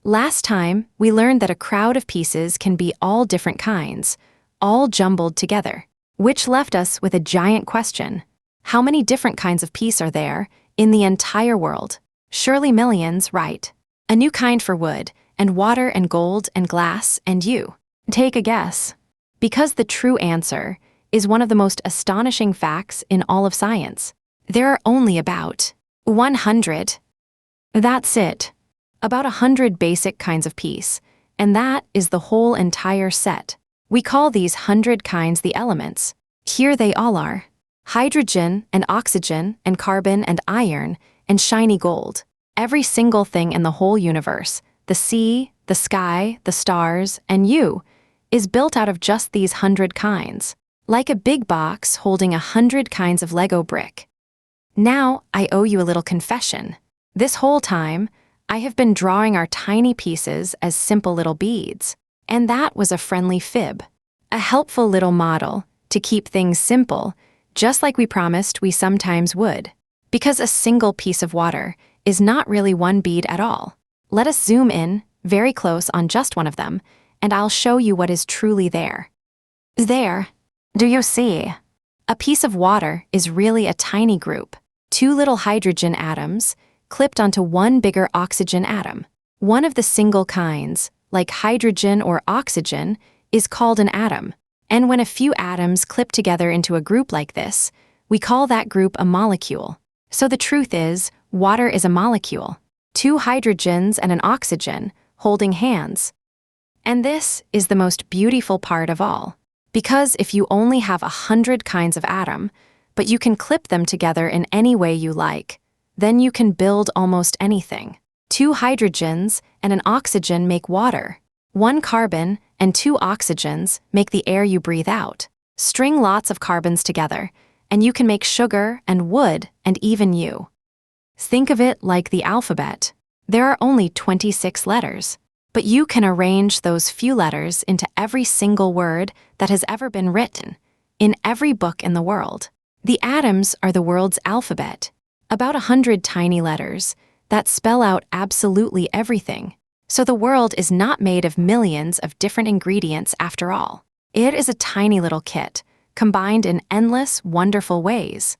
Last time, we learned that a crowd of pieces can be all different kinds, all jumbled together, which left us with a giant question. How many different kinds of piece are there in the entire world? Surely millions, right? A new kind for wood, and water and gold and glass and you. Take a guess. Because the true answer is one of the most astonishing facts in all of science. There are only about 100. That's it. About 100 basic kinds of piece, and that is the whole entire set. We call these 100 kinds the elements. Here they all are. Hydrogen and oxygen and carbon and iron and shiny gold. Every single thing in the whole universe, the sea, the sky, the stars, and you, is built out of just these 100 kinds. Like a big box holding 100 kinds of Lego brick. Now, I owe you a little confession. This whole time, I have been drawing our tiny pieces as simple little beads, and that was a friendly fib. A helpful little model to keep things simple, just like we promised we sometimes would. Because a single piece of water is not really one bead at all. Let us zoom in, very close on just one of them, and I'll show you what is truly there. There. Do you see? A piece of water is really a tiny group, 2 little hydrogen atoms, clipped onto one bigger oxygen atom. One of the single kinds, like hydrogen or oxygen, is called an atom. And when a few atoms clip together into a group like this, we call that group a molecule. So the truth is, water is a molecule. 2 hydrogens and an oxygen, holding hands. And this is the most beautiful part of all. Because if you only have 100 kinds of atom, but you can clip them together in any way you like, then you can build almost anything. 2 hydrogens and an oxygen make water. 1 carbon and 2 oxygens make the air you breathe out. String lots of carbons together, and you can make sugar and wood and even you. Think of it like the alphabet. There are only 26 letters, but you can arrange those few letters into every single word that has ever been written, in every book in the world. The atoms are the world's alphabet. About 100 tiny letters that spell out absolutely everything. So the world is not made of millions of different ingredients after all. It is a tiny little kit, combined in endless, wonderful ways.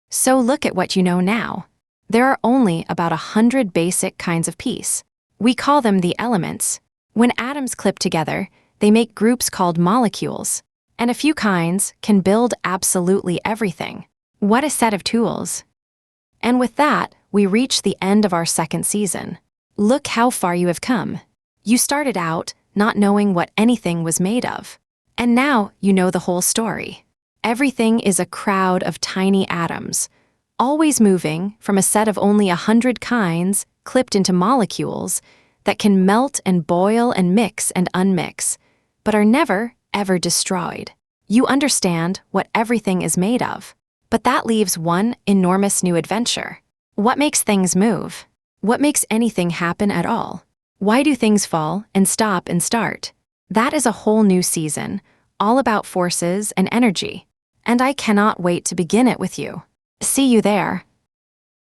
So look at what you know now. There are only about 100 basic kinds of piece. We call them the elements. When atoms clip together, they make groups called molecules. And a few kinds can build absolutely everything. What a set of tools. And with that, we reach the end of our second season. Look how far you have come. You started out not knowing what anything was made of. And now you know the whole story. Everything is a crowd of tiny atoms, always moving from a set of only 100 kinds clipped into molecules that can melt and boil and mix and unmix, but are never, ever destroyed. You understand what everything is made of. But that leaves one enormous new adventure. What makes things move? What makes anything happen at all? Why do things fall and stop and start? That is a whole new season, all about forces and energy. And I cannot wait to begin it with you. See you there.